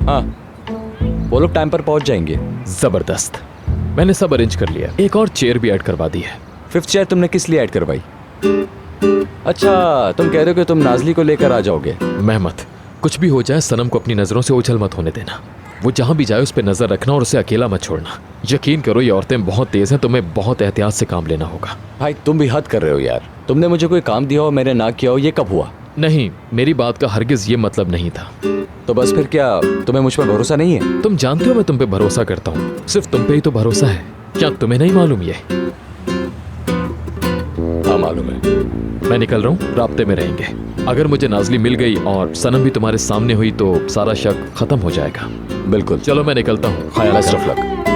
हाँ, वो लोग टाइम पर पहुंच जाएंगे। जबरदस्त, मैंने सब अरेंज कर लिया। एक और चेयर भी ऐड करवा दी है। 5th चेयर तुमने किस लिए ऐड करवाई? अच्छा, तुम कह रहे हो कि तुम नाजली को लेकर आ जाओगे? मेहमत, कुछ भी हो जाए सनम को अपनी नजरों से ओझल मत होने देना। वो जहां भी जाए उस पर नजर रखना और उसे अकेला मत छोड़ना। यकीन करो ये औरतें बहुत तेज हैं, तुम्हें बहुत एहतियात से काम लेना होगा। भाई तुम भी हद कर रहे हो यार। तुमने मुझे कोई काम दिया हो, मैंने ना किया हो, ये कब हुआ? नहीं, मेरी बात का हरगिज ये मतलब नहीं था। तो बस फिर क्या तुम्हें मुझ पर भरोसा नहीं है? तुम जानते हो मैं तुम पे भरोसा करता हूँ, सिर्फ तुम पे ही तो भरोसा है। क्या तुम्हें नहीं मालूम ये? हाँ मालूम है। मैं निकल रहा हूँ, राब्ते में रहेंगे। अगर मुझे नाजली मिल गई और सनम भी तुम्हारे सामने हुई तो सारा शक खत्म हो जाएगा। बिल्कुल। चलो मैं निकलता हूँ, ख्याल बेस्ट ऑफ रखना। लक।